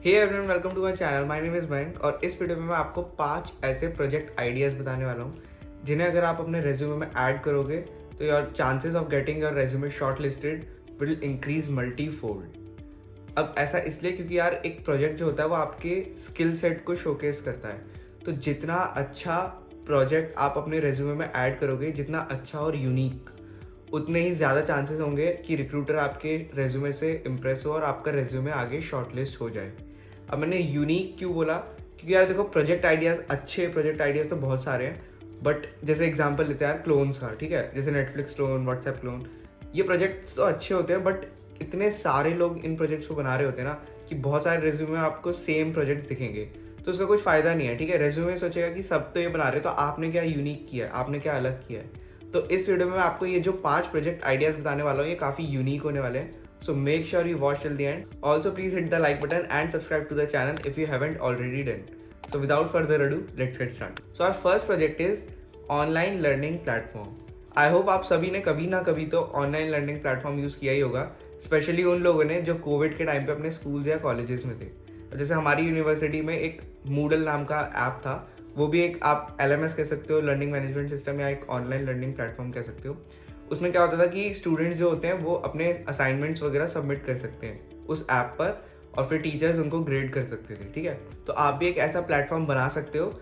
Hey everyone, welcome to my channel. My name is Mayank और इस video में मैं आपको 5 ऐसे प्रोजेक्ट आइडियाज़ बताने वाला हूँ जिन्हें अगर आप अपने रेज्यूमे में ऐड करोगे तो your chances of getting your resume short listed will increase multi fold. अब ऐसा इसलिए क्योंकि यार एक प्रोजेक्ट जो होता है वो आपके स्किल सेट को शोकेस करता है। तो जितना अच्छा प्रोजेक्ट आप अपने रेज्यूमे में ऐड करोगे, जितना अच्छा और यूनिक, उतने ही ज़्यादा चांसेस होंगे कि रिक्रूटर आपके रेज्यूमे से इम्प्रेस हो और आपका रेज्यूमे आगे शॉर्टलिस्ट हो जाए। अब मैंने यूनिक क्यों बोला? क्योंकि यार देखो, प्रोजेक्ट आइडियाज़, अच्छे प्रोजेक्ट आइडियाज़ तो बहुत सारे हैं, बट जैसे एग्जांपल लेते हैं यार क्लोन्स का, ठीक है, जैसे नेटफ्लिक्स क्लोन, व्हाट्सएप क्लोन, ये प्रोजेक्ट्स तो अच्छे होते हैं, बट इतने सारे लोग इन प्रोजेक्ट्स को बना रहे होते हैं ना कि बहुत सारे रेज्यूमे में आपको सेम प्रोजेक्ट दिखेंगे, तो उसका कोई फ़ायदा नहीं है। ठीक है, रेज्यूमे सोचेगा कि सब तो ये बना रहे हैं, तो आपने क्या यूनिक किया है, आपने क्या अलग किया है। तो इस वीडियो में मैं आपको ये जो 5 प्रोजेक्ट आइडियाज़ बताने वाला हूँ, ये काफ़ी यूनिक होने वाले हैं। So make sure you watch till the end. Also, please hit the like button and subscribe to the channel if you haven't already done. So without further ado, let's get started. So our first project is online learning platform. I hope आप सभी ने कभी ना कभी तो online learning platform use किया ही होगा, specially उन लोगों ने जो कोविड के टाइम पे अपने स्कूल्स या कॉलेजेस में थे। जैसे हमारी यूनिवर्सिटी में एक मूडल नाम का ऐप था, वो भी एक आप LMS कह सकते हो, लर्निंग मैनेजमेंट सिस्टम, या एक ऑनलाइन लर्निंग प्लेटफॉर्म कह सकते हो। उसमें क्या होता था कि स्टूडेंट्स जो होते हैं वो अपने असाइनमेंट्स वगैरह सबमिट कर सकते हैं उस ऐप पर, और फिर टीचर्स उनको ग्रेड कर सकते थे। ठीक है, तो आप भी एक ऐसा प्लेटफॉर्म बना सकते हो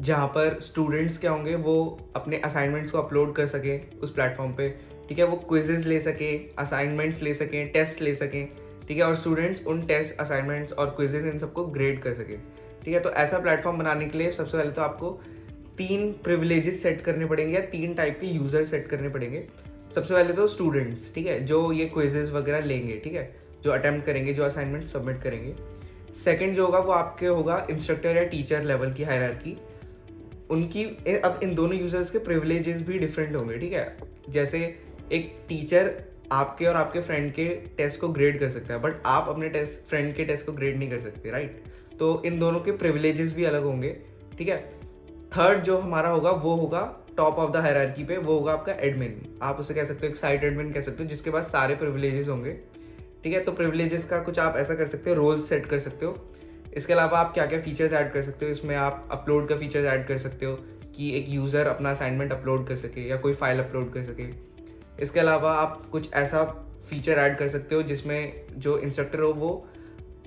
जहाँ पर स्टूडेंट्स क्या होंगे, वो अपने असाइनमेंट्स को अपलोड कर सकें उस प्लेटफॉर्म पे। ठीक है, वो क्विजेस ले सकें, असाइनमेंट्स ले सकें, टेस्ट ले सकें। ठीक है, और स्टूडेंट्स उन टेस्ट, असाइनमेंट्स और क्विजेस इन सबको ग्रेड कर सकें। ठीक है, तो ऐसा प्लेटफॉर्म बनाने के लिए सबसे पहले तो आपको 3 प्रिविलेजेस सेट करने पड़ेंगे, या 3 टाइप के यूज़र सेट करने पड़ेंगे। सबसे पहले तो स्टूडेंट्स, ठीक है, जो ये क्विजेस वगैरह लेंगे, ठीक है, जो अटेम्प्ट करेंगे, जो असाइनमेंट सबमिट करेंगे। सेकंड जो होगा वो आपके होगा इंस्ट्रक्टर या टीचर लेवल की हायरार्की, उनकी। अब इन दोनों यूजर्स के प्रिविलेजेस भी डिफरेंट होंगे। ठीक है, जैसे एक टीचर आपके और आपके फ्रेंड के टेस्ट को ग्रेड कर सकता है, बट आप अपने फ्रेंड के टेस्ट को ग्रेड नहीं कर सकते, राइट। तो इन दोनों के प्रिविलेजेस भी अलग होंगे। ठीक है, थर्ड जो हमारा होगा वो होगा टॉप ऑफ द हायरार्की पे, वो होगा आपका एडमिन। आप उसे कह सकते हो एक साइट एडमिन कह सकते हो, जिसके पास सारे प्रिविलेजेस होंगे। ठीक है, तो प्रिविलेजेस का कुछ आप ऐसा कर सकते हो, रोल सेट कर सकते हो। इसके अलावा आप क्या क्या फीचर्स ऐड कर सकते हो, इसमें आप अपलोड का फीचर्स ऐड कर सकते हो कि एक यूज़र अपना असाइनमेंट अपलोड कर सके या कोई फाइल अपलोड कर सके। इसके अलावा आप कुछ ऐसा फीचर ऐड कर सकते हो जिसमें जो इंस्ट्रक्टर हो वो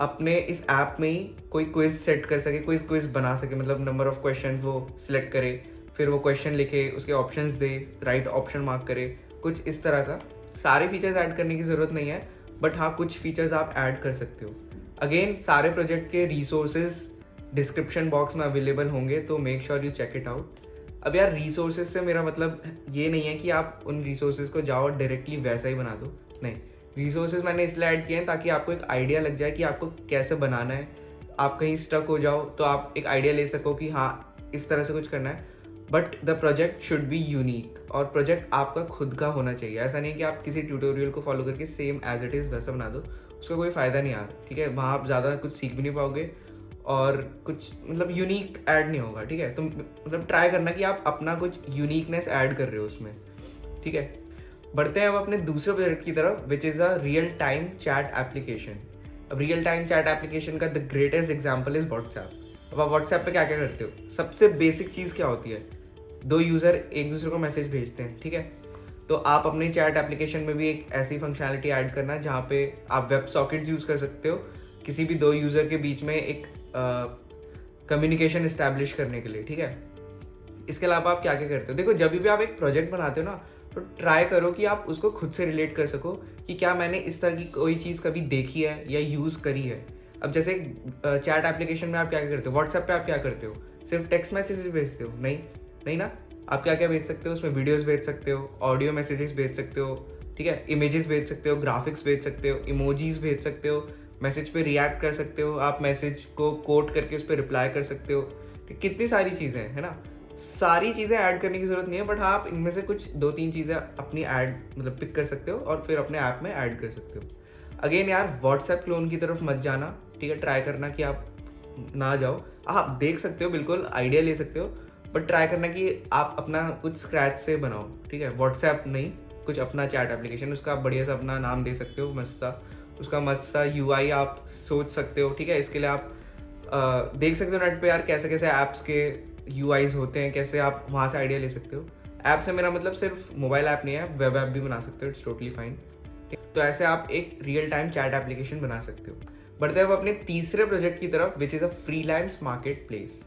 अपने इस ऐप में ही कोई क्विज सेट कर सके, कोई क्विज बना सके, मतलब नंबर ऑफ क्वेश्चन वो सिलेक्ट करे, फिर वो क्वेश्चन लिखे, उसके ऑप्शंस दे, राइट ऑप्शन मार्क करे, कुछ इस तरह का। सारे फीचर्स ऐड करने की ज़रूरत नहीं है, बट हाँ कुछ फीचर्स आप ऐड कर सकते हो। अगेन सारे प्रोजेक्ट के रिसोर्सेज डिस्क्रिप्शन बॉक्स में अवेलेबल होंगे, तो make sure you check it out. अब यार रिसोर्सेज से मेरा मतलब ये नहीं है कि आप उन रिसोर्सेज को जाओ और डायरेक्टली वैसा ही बना दो, नहीं। रिसोर्सेज मैंने इसलिए ऐड किए हैं ताकि आपको एक आइडिया लग जाए कि आपको कैसे बनाना है। आप कहीं स्टक हो जाओ तो आप एक आइडिया ले सको कि हाँ इस तरह से कुछ करना है, but the project should be unique, और प्रोजेक्ट आपका खुद का होना चाहिए। ऐसा नहीं कि आप किसी ट्यूटोरियल को फॉलो करके सेम एज इट इज़ वैसा बना दो, उसका कोई फ़ायदा नहीं आ रहा। ठीक है, वहाँ आप ज़्यादा कुछ सीख भी नहीं पाओगे और कुछ मतलब यूनिक ऐड नहीं होगा। ठीक है, तो मतलब ट्राई करना कि आप अपना कुछ यूनिकनेस ऐड कर रहे हो उसमें। ठीक है, बढ़ते हैं अब अपने दूसरे प्रोजेक्ट की तरफ, which is a real time chat application. अब रियल टाइम चैट एप्लीकेशन का the greatest example is WhatsApp. अब आप व्हाट्सएप पे क्या क्या करते हो? सबसे बेसिक चीज़ क्या होती है? 2 यूज़र एक दूसरे को मैसेज भेजते हैं। ठीक है, तो आप अपने चैट एप्लीकेशन में भी एक ऐसी फंक्शनैलिटी ऐड करना है जहाँ पे आप वेब सॉकेट्स यूज़ कर सकते हो किसी भी 2 यूज़र के बीच में एक कम्युनिकेशन इस्टेब्लिश करने के लिए। ठीक है, इसके अलावा आप क्या क्या करते हो? देखो, जब भी आप एक प्रोजेक्ट बनाते हो ना, तो ट्राई करो कि आप उसको खुद से रिलेट कर सको कि क्या मैंने इस तरह की कोई चीज़ कभी देखी है या यूज़ करी है। अब जैसे चैट एप्लीकेशन में आप क्या क्या करते हो? व्हाट्सएप पे आप क्या करते हो? सिर्फ टेक्स्ट मैसेजेस भेजते हो? नहीं, नहीं ना। आप क्या क्या भेज सकते हो उसमें? वीडियोस भेज सकते हो, ऑडियो मैसेजेस भेज सकते हो, ठीक है, इमेजेस भेज सकते हो, ग्राफिक्स भेज सकते हो, इमोजीज भेज सकते हो, मैसेज पे रिएक्ट कर सकते हो, आप मैसेज को कोट करके उस पर रिप्लाई कर सकते हो। कितनी सारी चीज़ें हैं, है ना। सारी चीज़ें ऐड करने की ज़रूरत नहीं है, बट हाँ आप इनमें से कुछ 2-3 चीज़ें अपनी ऐड मतलब पिक कर सकते हो और फिर अपने ऐप में ऐड कर सकते हो। अगेन यार व्हाट्सएप क्लोन की तरफ मत जाना। ठीक है, ट्राई करना कि आप ना जाओ। आप देख सकते हो, बिल्कुल आइडिया ले सकते हो, बट ट्राई करना कि आप अपना कुछ स्क्रैच से बनाओ। ठीक है, व्हाट्सएप नहीं, कुछ अपना चैट एप्लीकेशन, उसका आप बढ़िया सा अपना नाम दे सकते हो, मस्त सा, उसका मस्त सा यूआई आप सोच सकते हो, ठीक है। इसके लिए आप देख सकते हो नेट पे यार कैसे कैसे ऐप्स के यूआईज होते हैं, कैसे आप वहाँ से आइडिया ले सकते हो। ऐप से मेरा मतलब सिर्फ मोबाइल ऐप नहीं है, वेब ऐप भी बना सकते हो, इट्स टोटली फाइन। तो ऐसे आप एक रियल टाइम चैट एप्लीकेशन बना सकते हो। बढ़ते हैं अब अपने तीसरे प्रोजेक्ट की तरफ, which is a freelance market place.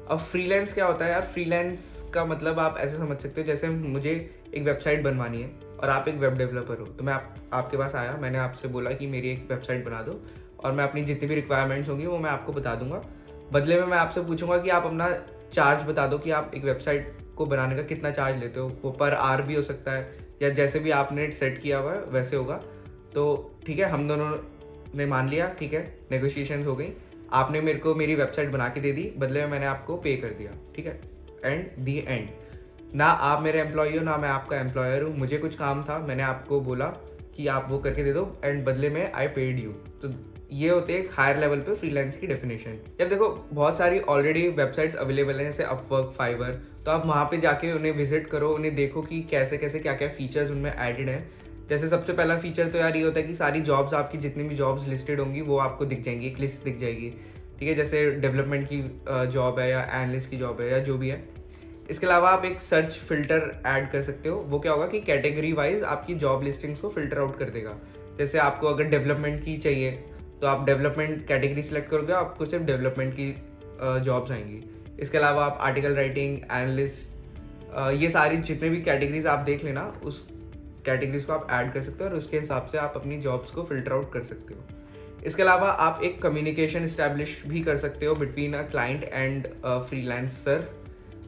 अब फ्रीलांस क्या होता है यार? फ्रीलांस का मतलब आप ऐसे समझ सकते हो जैसे मुझे एक वेबसाइट बनवानी है और आप एक वेब डेवलपर हो, तो मैं आपके पास आया, मैंने आपसे बोला कि मेरी एक वेबसाइट बना दो और मैं अपनी जितनी भी रिक्वायरमेंट्स होंगी वो मैं आपको बता दूंगा। बदले में मैं आपसे पूछूंगा कि आप अपना चार्ज बता दो कि आप एक वेबसाइट को बनाने का कितना चार्ज लेते हो। वो पर आवर भी हो सकता है या जैसे भी आपने सेट किया हुआ है वैसे होगा। तो ठीक है, हम दोनों ने मान लिया, ठीक है, नेगोशिएशंस हो गई। आपने मेरे को मेरी वेबसाइट बना के दे दी, बदले में मैंने आपको पे कर दिया, ठीक है। एंड दी एंड, ना आप मेरे एम्प्लॉय हो ना मैं आपका एम्प्लॉयर हूँ। मुझे कुछ काम था, मैंने आपको बोला कि आप वो करके दे दो एंड बदले में आई पेड यू। तो ये होते हैं एक हायर लेवल पे फ्रीलांस की डेफिनेशन। यार देखो, बहुत सारी ऑलरेडी वेबसाइट्स अवेलेबल हैं जैसे अपवर्क, फाइवर। तो आप वहाँ पे जाके उन्हें विजिट करो, उन्हें देखो कि कैसे कैसे क्या क्या फीचर्स उनमें एडेड हैं। जैसे सबसे पहला फीचर तो यार ये होता है कि सारी जॉब्स, आपकी जितनी भी जॉब्स लिस्टेड होंगी वो आपको दिख जाएंगी, एक लिस्ट दिख जाएगी, ठीक है। जैसे डेवलपमेंट की जॉब है या एनालिस्ट की जॉब है या जो भी है। इसके अलावा आप एक सर्च फिल्टर ऐड कर सकते हो। वो क्या होगा कि कैटेगरी वाइज आपकी जॉब लिस्टिंग्स को फिल्टर आउट कर देगा। जैसे आपको अगर डेवलपमेंट की चाहिए तो आप डेवलपमेंट कैटेगरी सेलेक्ट करोगे, आपको सिर्फ डेवलपमेंट की जॉब्स आएंगी। इसके अलावा आप आर्टिकल राइटिंग, एनालिस्ट, ये सारी जितने भी कैटेगरीज आप देख लेना, उस कैटेगरीज को आप ऐड कर सकते हो और उसके हिसाब से आप अपनी जॉब्स को फिल्टर आउट कर सकते हो। इसके अलावा आप एक कम्युनिकेशन इस्टेब्लिश भी कर सकते हो between a client and freelancer,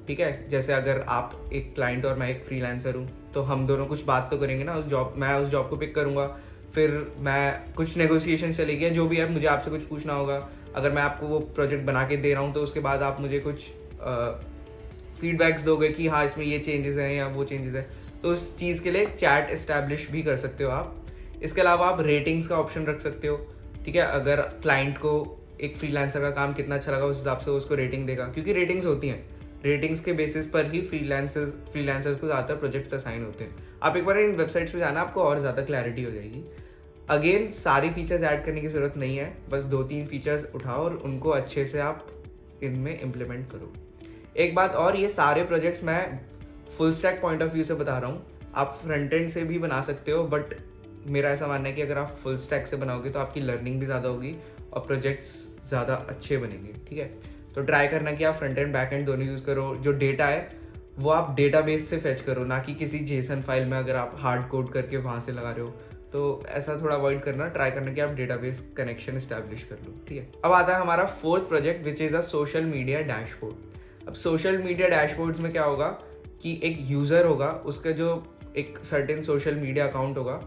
ठीक है। जैसे अगर आप एक क्लाइंट और मैं एक फ्रीलांसर हूँ तो हम दोनों कुछ बात तो करेंगे ना। मैं उस जॉब को पिक करूँगा, फिर मैं कुछ नेगोशिएशन चलेगी, जो भी है मुझे आपसे कुछ पूछना होगा। अगर मैं आपको वो प्रोजेक्ट बना के दे रहा हूँ तो उसके बाद आप मुझे कुछ फीडबैक्स दोगे कि हाँ इसमें ये चेंजेस हैं या वो चेंजेस हैं। तो उस चीज़ के लिए चैट इस्टेब्लिश भी कर सकते हो आप। इसके अलावा आप रेटिंग्स का ऑप्शन रख सकते हो, ठीक है। अगर क्लाइंट को एक फ्रीलांसर का काम कितना अच्छा लगा उस हिसाब से उसको रेटिंग देगा, क्योंकि रेटिंग्स होती हैं, रेटिंग्स के बेसिस पर ही फ्रीलांसर्स को ज़्यादातर प्रोजेक्ट्स असाइन होते हैं। आप एक बार इन वेबसाइट्स पे जाना, आपको और ज़्यादा क्लैरिटी हो जाएगी। अगेन सारी फीचर्स ऐड करने की ज़रूरत नहीं है, बस 2-3 फीचर्स उठाओ और उनको अच्छे से आप इनमें इम्प्लीमेंट करो। एक बात और, ये सारे प्रोजेक्ट्स मैं full stack point of view से बता रहा हूँ। आप फ्रंट एंड से भी बना सकते हो, बट मेरा ऐसा मानना है कि अगर आप फुल स्टैक से बनाओगे तो आपकी लर्निंग भी ज़्यादा होगी और प्रोजेक्ट्स ज़्यादा अच्छे बनेंगे, ठीक है। तो ट्राई करना कि आप फ्रंट एंड बैक एंड दोनों यूज़ करो। जो डेटा है वो आप डेटाबेस से फेच करो, ना कि किसी जेसन फाइल में अगर आप हार्ड कोड करके वहाँ से लगा रहे हो। तो ऐसा थोड़ा अवॉइड करना, ट्राई करना कि आप डेटाबेस कनेक्शन इस्टेब्लिश कर लो, ठीक है। अब आता है हमारा fourth project, which is a social media dashboard. अब सोशल मीडिया डैशबोर्ड्स में क्या होगा कि एक यूज़र होगा, उसका जो एक सर्टेन सोशल मीडिया अकाउंट होगा,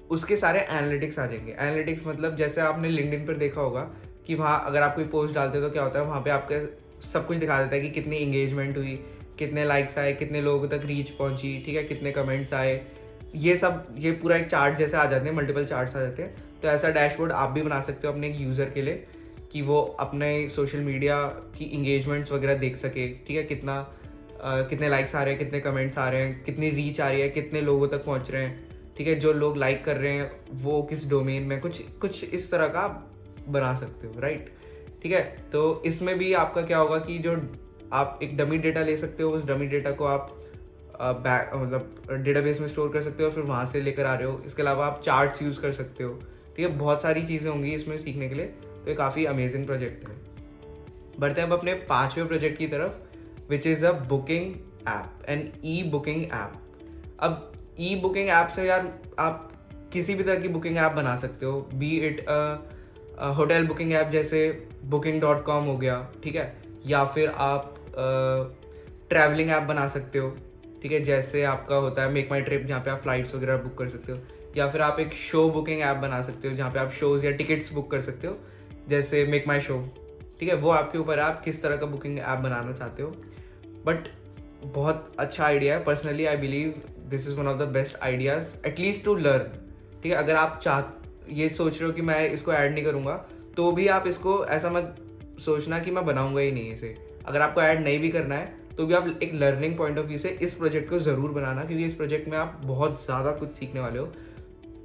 उसके सारे एनालिटिक्स आ जाएंगे। एनालिटिक्स मतलब जैसे आपने लिंक्डइन पर देखा होगा कि वहाँ अगर आप कोई पोस्ट डालते हो तो क्या होता है, वहाँ पे आपके सब कुछ दिखा देता है कि कितनी इंगेजमेंट हुई, कितने लाइक्स आए, कितने लोगों तक रीच पहुँची, ठीक है, कितने कमेंट्स आए। ये पूरा एक चार्ट जैसे आ जाते हैं, मल्टीपल चार्ट्स आ जाते हैं। तो ऐसा डैशबोर्ड आप भी बना सकते हो अपने एक यूज़र के लिए कि वो अपने सोशल मीडिया की इंगेजमेंट्स वगैरह देख सके, ठीक है। कितने लाइक्स आ रहे हैं, कितने कमेंट्स आ रहे हैं, कितनी रीच आ रही है, कितने लोगों तक पहुँच रहे हैं, ठीक है। जो लोग लाइक कर रहे हैं वो किस डोमेन में, कुछ इस तरह का बना सकते हो, राइट, ठीक है। तो इसमें भी आपका क्या होगा कि जो आप एक डमी डेटा ले सकते हो, उस डमी डेटा को आप मतलब डेटाबेस में स्टोर कर सकते हो, फिर वहाँ से लेकर आ रहे हो। इसके अलावा आप चार्ट्स यूज़ कर सकते हो, ठीक है। बहुत सारी चीज़ें होंगी इसमें सीखने के लिए, तो ये काफ़ी अमेजिंग प्रोजेक्ट है। बढ़ते हैं अब अपने 5वें प्रोजेक्ट की तरफ, which is a booking app, an e booking app. अब ई बुकिंग ऐप से यार आप किसी भी तरह की बुकिंग ऐप बना सकते हो, B it hotel booking app जैसे booking.com हो गया, ठीक है, या फिर आप ट्रैवलिंग ऐप बना सकते हो, ठीक है, जैसे आपका होता है मेक माई ट्रिप, जहाँ पे आप फ्लाइट्स वगैरह बुक कर सकते हो। या फिर आप एक शो बुकिंग ऐप बना सकते हो जहाँ पे आप शोज़ या टिकट्स बुक कर सकते हो, जैसे मेक माई शो, ठीक है। वो आपके ऊपर है, आप किस तरह का बुकिंग ऐप बनाना चाहते हो। बट बहुत अच्छा आइडिया है, personally I believe this is one of the best ideas at least to learn, ठीक है। अगर आप ये सोच रहे हो कि मैं इसको ऐड नहीं करूँगा, तो भी आप इसको ऐसा मत सोचना कि मैं बनाऊँगा ही नहीं इसे। अगर आपको ऐड नहीं भी करना है तो भी आप एक लर्निंग पॉइंट ऑफ व्यू से इस प्रोजेक्ट को ज़रूर बनाना, क्योंकि इस प्रोजेक्ट में आप बहुत ज़्यादा कुछ सीखने वाले हो।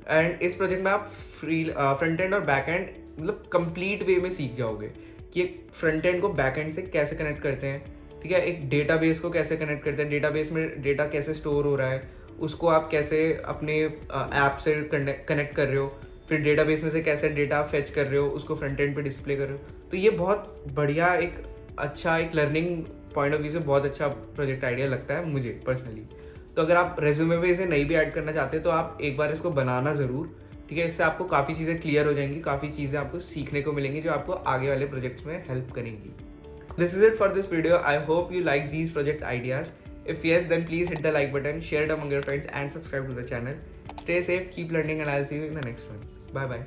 एंड इस प्रोजेक्ट में आप फ्रंट एंड और बैक एंड मतलब कंप्लीट वे में सीख जाओगे कि एक फ्रंट एंड को बैक एंड से कैसे कनेक्ट करते हैं, ठीक है, एक डेटाबेस को कैसे कनेक्ट करते हैं, डेटाबेस में डेटा कैसे स्टोर हो रहा है, उसको आप कैसे अपने ऐप से कनेक्ट कर रहे हो, फिर डेटाबेस में से कैसे डेटा फेच कर रहे हो, उसको फ्रंट एंड पे डिस्प्ले कर रहे हो। तो ये बहुत बढ़िया एक अच्छा एक लर्निंग पॉइंट ऑफ व्यू से बहुत अच्छा प्रोजेक्ट आइडिया लगता है मुझे पर्सनली। तो अगर आप रेज्यूमे में इसे नहीं भी ऐड करना चाहते तो आप एक बार इसको बनाना ज़रूर, ठीक है। इससे आपको काफ़ी चीज़ें क्लियर हो जाएंगी, काफ़ी चीज़ें आपको सीखने को मिलेंगी जो आपको आगे वाले प्रोजेक्ट्स में हेल्प करेंगी। This is it for this video. I hope you like these project ideas. If yes, then please hit the like button, share it among your friends and subscribe to the channel. Stay safe, keep learning, and I'll see you in the next one. Bye bye.